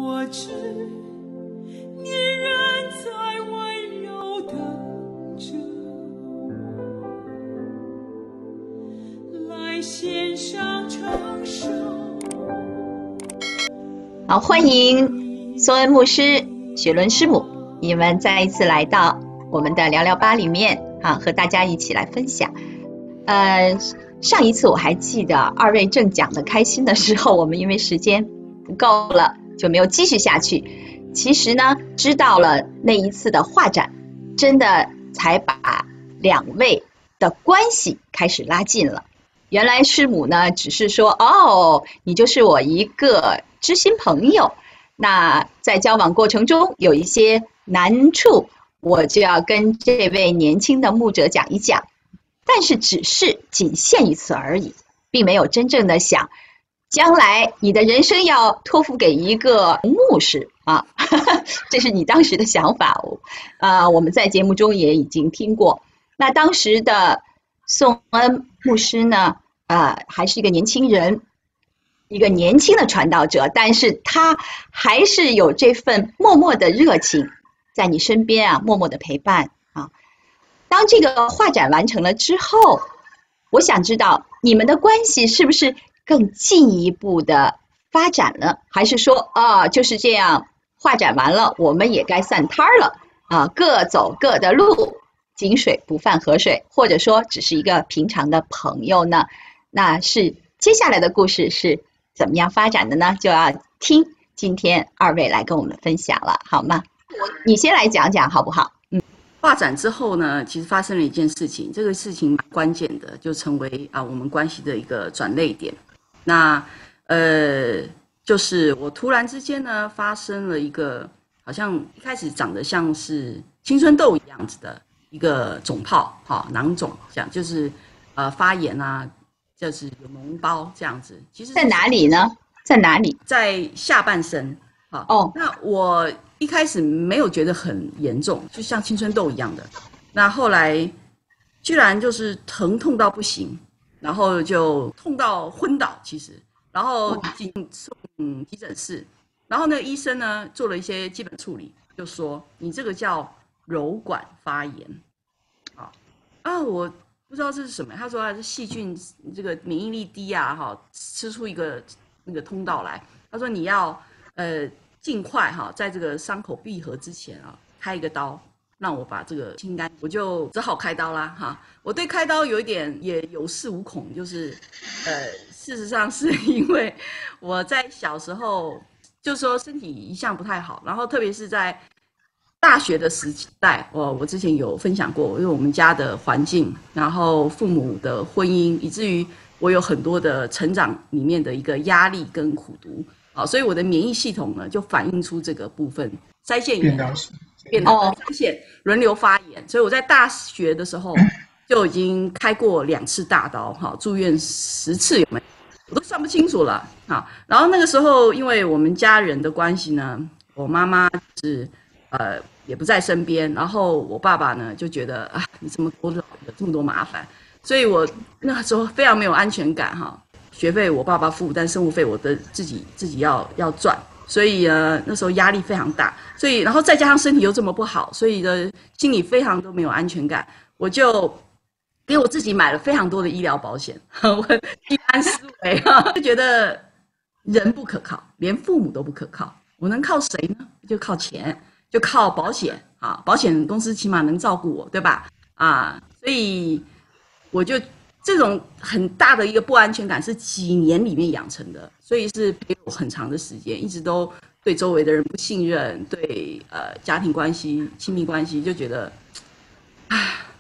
我知你仍在温柔等着来献上承受。好，欢迎松恩牧师、雪伦师母，你们再一次来到我们的聊聊吧里面和大家一起来分享。上一次我还记得二位正讲的开心的时候，我们因为时间不够了，就没有继续下去。其实呢，知道了那一次的画展，真的才把两位的关系开始拉近了。原来师母呢，只是说哦，你就是我一个知心朋友，那在交往过程中有一些难处，我就要跟这位年轻的牧者讲一讲。但是只是仅限于此而已，并没有真正的想将来你的人生要托付给一个牧师这是你当时的想法我们在节目中也已经听过。那当时的宋恩牧师呢还是一个年轻人，一个年轻的传道者，但是他还是有这份默默的热情在你身边默默的陪伴当这个画展完成了之后，我想知道你们的关系是不是更进一步的发展了，还是说就是这样画展完了，我们也该散摊了各走各的路，井水不犯河水，或者说只是一个平常的朋友呢？那是接下来的故事是怎么样发展的呢？就要听今天二位来跟我们分享了，好吗？你先来讲讲好不好？画展之后呢，其实发生了一件事情，这个事情蛮关键的，就成为我们关系的一个转捩点。那就是我突然之间呢，发生了一个好像一开始长得像是青春痘一样子的一个肿泡囊肿，这样就是发炎就是有脓包这样子。其实在哪里呢？在哪里？在下半身那我一开始没有觉得很严重，就像青春痘一样的。那后来居然就是疼痛到不行，然后就痛到昏倒，其实，然后送急诊室，然后呢医生呢做了一些基本处理，就说你这个叫瘘管发炎我不知道这是什么，他说他是细菌这个免疫力低吃出一个那个通道来，他说你要尽快在这个伤口闭合之前开一个刀，让我把这个清干，我就只好开刀啦我对开刀有一点也有恃无恐，就是事实上是因为我在小时候就说身体一向不太好，然后特别是在大学的时代，我之前有分享过，因为我们家的环境，然后父母的婚姻，以至于我有很多的成长里面的一个压力跟苦读所以我的免疫系统呢就反映出这个部分，腮腺炎变成腮腺轮流发炎，所以我在大学的时候就已经开过2次大刀住院10次有没有我都算不清楚了然后那个时候因为我们家人的关系呢，我妈妈是也不在身边，然后我爸爸呢就觉得你这么多老有这么多麻烦，所以我那时候非常没有安全感学费我爸爸付，但生活费我的自己要赚，所以那时候压力非常大，所以然后再加上身体又这么不好，所以呢心里非常都没有安全感，我就给我自己买了非常多的医疗保险我一般思维就觉得人不可靠，连父母都不可靠，我能靠谁呢？就靠钱，就靠保险保险公司起码能照顾我，对吧所以我就这种很大的一个不安全感是几年里面养成的，所以是陪我很长的时间，一直都对周围的人不信任，对家庭关系亲密关系就觉得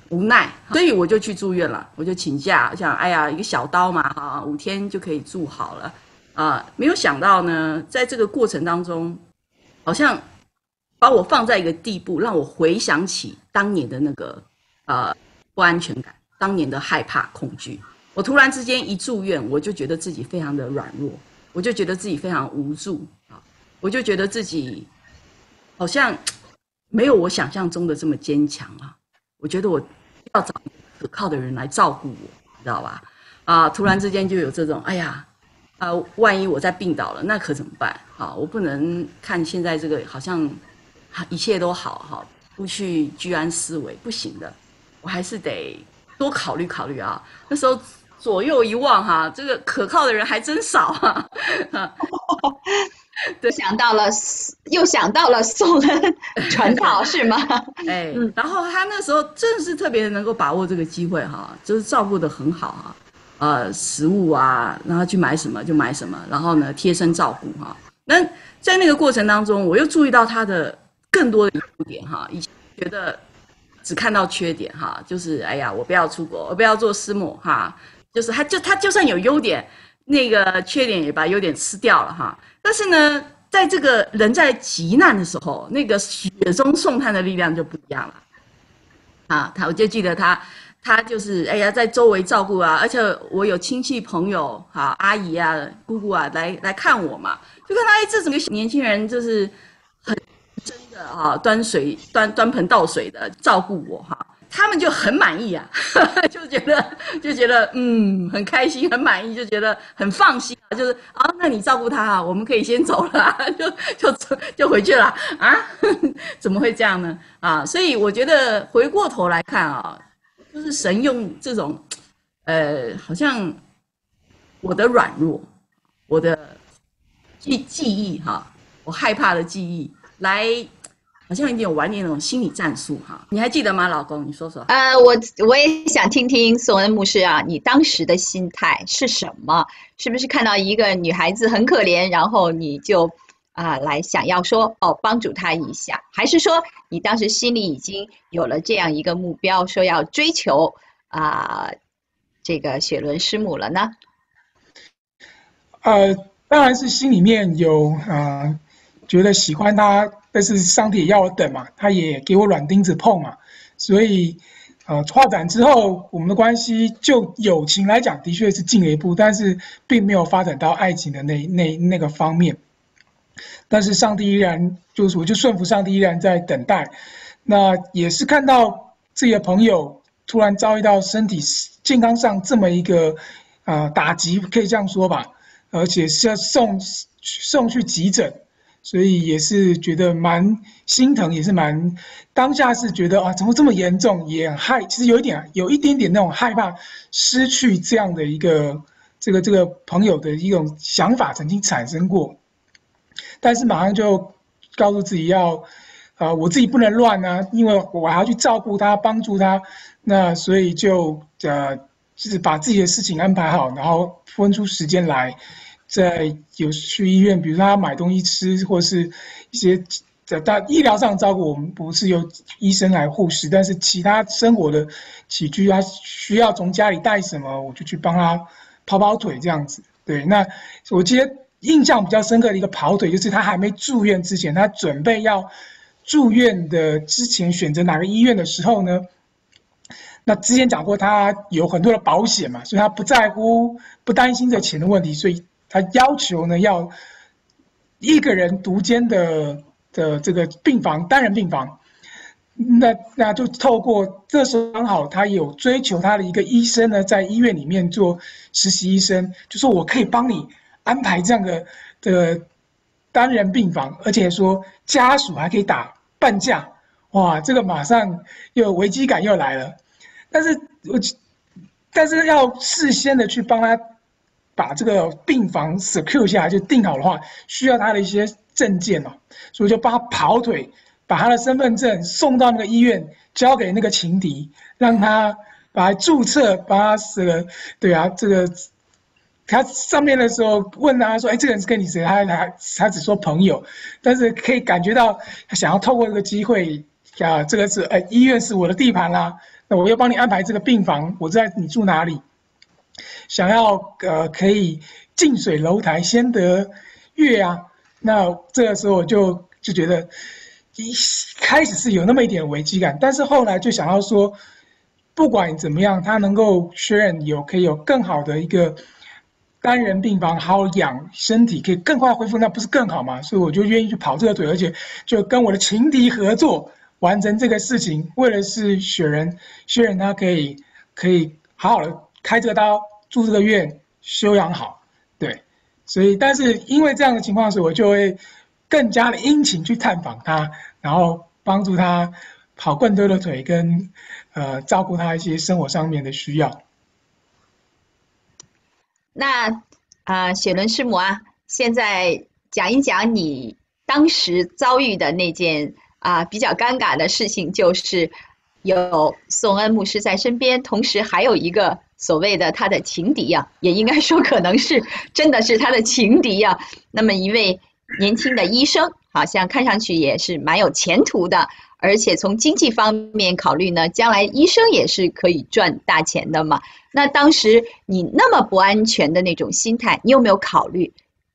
无奈，所以我就去住院了，我就请假，想一个小刀嘛5天就可以住好了没有想到呢在这个过程当中好像把我放在一个地步，让我回想起当年的那个不安全感，当年的害怕恐惧，我突然之间一住院，我就觉得自己非常的软弱，我就觉得自己非常无助我就觉得自己好像没有我想象中的这么坚强我觉得我要找可靠的人来照顾我，你知道吧突然之间就有这种万一我再病倒了，那可怎么办？我不能看现在这个好像一切都好哈，不去居安思危，不行的，我还是得多考虑考虑啊。那时候左右一望哈，这个可靠的人还真少啊。对，又想到了宋恩传道是吗？然后他那时候真的是特别能够把握这个机会哈，就是照顾得很好哈。食物啊，然后去买什么就买什么，然后呢贴身照顾哈。那在那个过程当中，我又注意到他的更多的优点哈。以前觉得只看到缺点哈，就是哎呀，我不要出国，我不要做师母哈，就是他就算有优点，那个缺点也把优点吃掉了哈。但是呢，在这个人在急难的时候，那个雪中送炭的力量就不一样了。我就记得他就是哎呀，在周围照顾啊，而且我有亲戚朋友阿姨啊、姑姑啊来看我嘛，就看他这整个年轻人就是很真的端盆倒水的照顾我他们就很满意啊，就觉得很开心，很满意，就觉得很放心啊，就是那你照顾他我们可以先走了就回去了怎么会这样呢所以我觉得回过头来看就是神用这种好像我的软弱，我的记忆我害怕的记忆来。好像有玩点那种心理战术你还记得吗，老公？你说说。我也想听听宋恩牧师啊，你当时的心态是什么？是不是看到一个女孩子很可怜，然后你就来想要说帮助她一下，还是说你当时心里已经有了这样一个目标，说要追求这个雪伦师母了呢？当然是心里面有觉得喜欢她。但是上帝也要我等嘛，他也给我软钉子碰嘛，所以发展之后，我们的关系就友情来讲，的确是进了一步，但是并没有发展到爱情的那个方面。但是上帝依然我就顺服上帝，依然在等待。那也是看到自己的朋友突然遭遇到身体健康上这么一个打击，可以这样说吧，而且是要送去急诊。所以也是觉得蛮心疼，也是蛮当下是觉得怎么这么严重，也其实有一点点那种害怕失去这样的一个这个朋友的一种想法曾经产生过，但是马上就告诉自己要我自己不能乱因为我还要去照顾他，帮助他，那所以就是把自己的事情安排好，然后分出时间来。有去医院，比如说他买东西吃，或是一些医疗上的照顾，我们不是由医生来护士，但是其他生活的起居，他需要从家里带什么，我就去帮他跑腿这样子。对，那我记得印象比较深刻的一个跑腿，就是他还没住院之前，他准备要住院的之前选择哪个医院的时候呢？那之前讲过，他有很多的保险嘛，所以他不担心这钱的问题，所以他要求呢要一个人独间的这个病房，单人病房。那就透过这时候刚好他有追求他的一个医生呢，在医院里面做实习医生，就说我可以帮你安排这样的单人病房，而且说家属还可以打半价。哇，这个马上又危机感又来了。但是要事先的去帮他把这个病房 secure 下来，就定好的话，需要他的一些证件所以就帮他跑腿，把他的身份证送到那个医院，交给那个情敌，让他把他注册，把他对啊，这个他上面的时候问他说，这个人是跟你谁？他只说朋友，但是可以感觉到他想要透过这个机会这个是医院是我的地盘啦，那我要帮你安排这个病房，我知道你住哪里。想要可以近水楼台先得月那这个时候我就觉得一开始是有那么一点危机感，但是后来就想到说，不管怎么样，他能够确认可以有更好的一个单人病房，好养身体，可以更快恢复，那不是更好吗？所以我就愿意去跑这个腿，而且就跟我的情敌合作完成这个事情，为了是雪人他可以好好的开这个刀，住这个院，休养好。对，所以但是因为这样的情况时，我就会更加的殷勤去探访他，然后帮助他跑更多的腿跟照顾他一些生活上面的需要。那雪伦师母啊，现在讲一讲你当时遭遇的那件比较尴尬的事情，就是有宋恩牧师在身边，同时还有一个所谓的他的情敌啊，也应该说可能是真的是他的情敌啊。那么一位年轻的医生，好像看上去也是蛮有前途的，而且从经济方面考虑呢，将来医生也是可以赚大钱的嘛。那当时你那么不安全的那种心态，你有没有考虑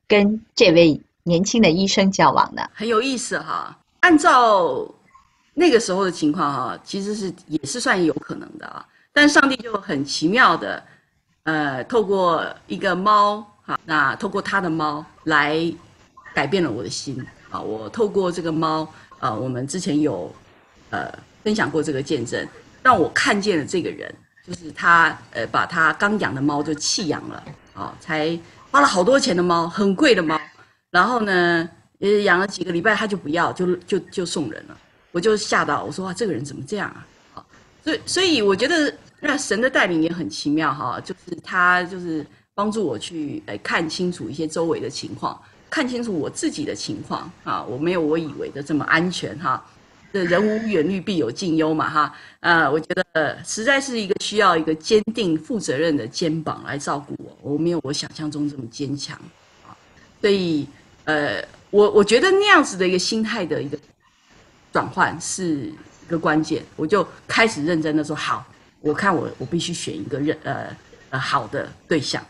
跟这位年轻的医生交往呢？很有意思哈，按照那个时候的情况哈，其实也是算有可能的啊。但上帝就很奇妙的，透过一个猫哈，那透过他的猫来改变了我的心啊。我透过这个猫我们之前有分享过这个见证，让我看见了这个人，就是他把他刚养的猫就弃养了啊，才花了好多钱的猫，很贵的猫，然后呢养了几个礼拜他就不要，就送人了。我就吓到，我说哇，这个人怎么这样啊？好，所以我觉得那神的带领也很奇妙哈，就是他就是帮助我去看清楚一些周围的情况，看清楚我自己的情况啊，我没有我以为的这么安全哈。人无远虑必有近忧嘛哈，我觉得实在是一个需要一个坚定负责任的肩膀来照顾我没有我想象中这么坚强啊，所以我觉得那样子的一个心态的一个转换是一个关键，我就开始认真的说好，我看我必须选一个好的对象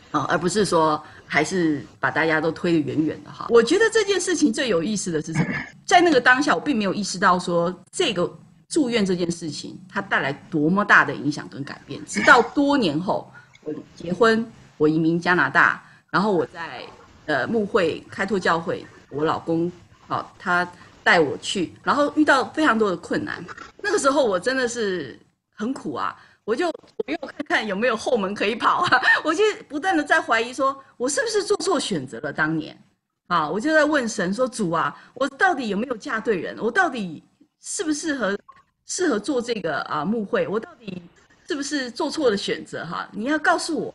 啊，而不是说还是把大家都推得远远的哈。我觉得这件事情最有意思的是什么？在那个当下，我并没有意识到说这个住院这件事情它带来多么大的影响跟改变，直到多年后我结婚，我移民加拿大，然后我在牧会开拓教会，我老公他带我去，然后遇到非常多的困难。那个时候我真的是很苦啊，我又看看有没有后门可以跑啊，我就不断的在怀疑说，我是不是做错选择了？当年啊，我就在问神说，主啊，我到底有没有嫁对人？我到底适不适合做这个牧会？我到底是不是做错了选择？哈，你要告诉我。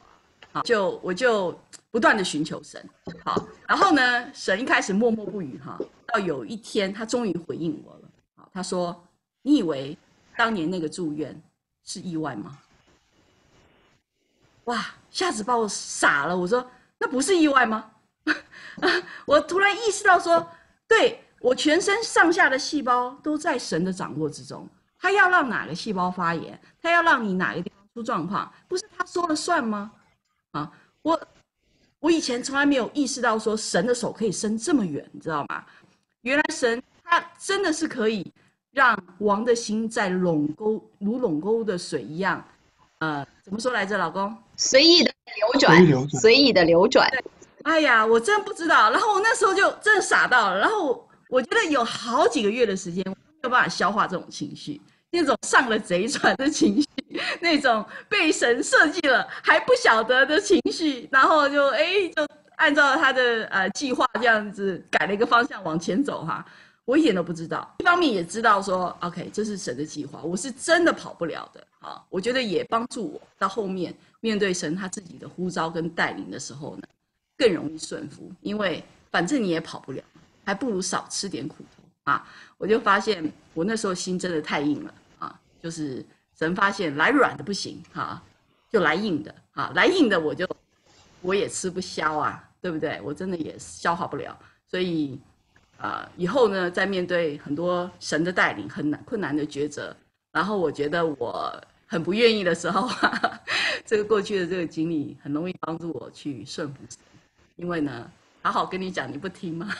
好，我就不断的寻求神。好，然后呢，神一开始默默不语哈。到有一天，他终于回应我了。好，他说：“你以为当年那个住院是意外吗？”哇，下子把我傻了。我说：“那不是意外吗？”我突然意识到说，对，我全身上下的细胞都在神的掌握之中。他要让哪个细胞发炎，他要让你哪个地方出状况，不是他说了算吗？啊，我以前从来没有意识到说神的手可以伸这么远，你知道吗？原来神他真的是可以让王的心在如垄沟的水一样，怎么说来着，老公？随意的流转，随意的流转。哎呀，我真不知道。然后我那时候就真的傻到了。然后我觉得有好几个月的时间，我没有办法消化这种情绪，那种上了贼船的情绪，那种被神设计了还不晓得的情绪，然后就按照他的计划这样子改了一个方向往前走哈。我一点都不知道，一方面也知道说 OK 这是神的计划，我是真的跑不了的啊。我觉得也帮助我到后面面对神他自己的呼召跟带领的时候呢，更容易顺服，因为反正你也跑不了，还不如少吃点苦头啊。我就发现我那时候心真的太硬了啊，就是神发现来软的不行啊，就来硬的啊，来硬的我也吃不消啊，对不对？我真的也消化不了，所以以后呢，在面对很多神的带领很困难的抉择，然后我觉得我很不愿意的时候，这个过去的这个经历很容易帮助我去顺服神，因为呢，好好跟你讲，你不听吗？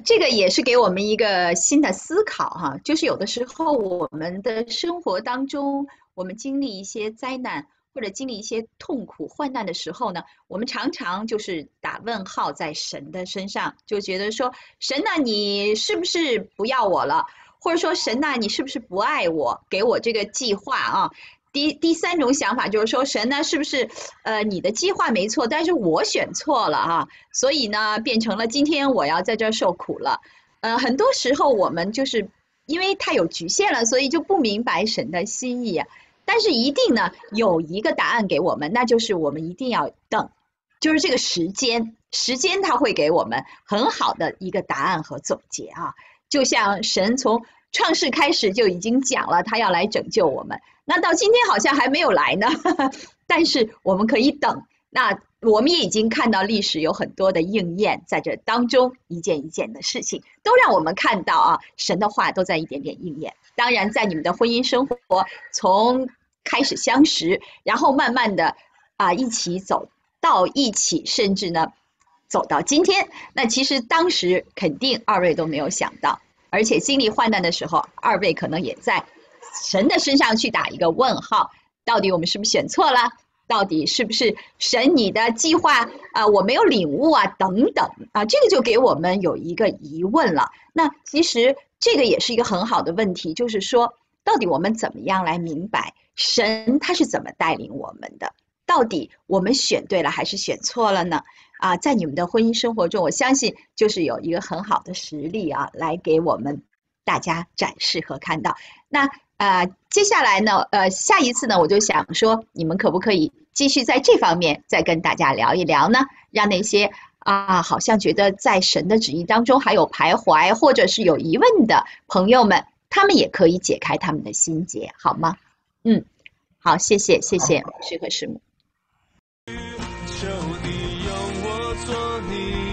这个也是给我们一个新的思考哈，就是有的时候我们的生活当中，我们经历一些灾难或者经历一些痛苦患难的时候呢，我们常常就是打问号在神的身上，就觉得说神啊，你是不是不要我了？或者说神啊，你是不是不爱我？给我这个计划啊？第三种想法就是说，神呢是不是你的计划没错，但是我选错了啊，所以呢变成了今天我要在这儿受苦了。很多时候我们就是因为它有局限了，所以就不明白神的心意啊。但是一定呢有一个答案给我们，那就是我们一定要等，就是这个时间它会给我们很好的一个答案和总结啊。就像神从创世开始就已经讲了，他要来拯救我们，那到今天好像还没有来呢，但是我们可以等。那我们也已经看到历史有很多的应验，在这当中一件一件的事情都让我们看到啊，神的话都在一点点应验。当然在你们的婚姻生活从开始相识，然后慢慢的一起走到一起，甚至呢走到今天，那其实当时肯定二位都没有想到，而且经历患难的时候，二位可能也在神的身上去打一个问号，到底我们是不是选错了？到底是不是神你的计划我没有领悟啊等等这个就给我们有一个疑问了。那其实这个也是一个很好的问题，就是说到底我们怎么样来明白神他是怎么带领我们的？到底我们选对了还是选错了呢？在你们的婚姻生活中，我相信就是有一个很好的实例来给我们大家展示和看到。那接下来呢，下一次呢，我就想说，你们可不可以继续在这方面再跟大家聊一聊呢？让那些好像觉得在神的旨意当中还有徘徊，或者是有疑问的朋友们，他们也可以解开他们的心结，好吗？好，谢谢牧师和师母。求你用我做你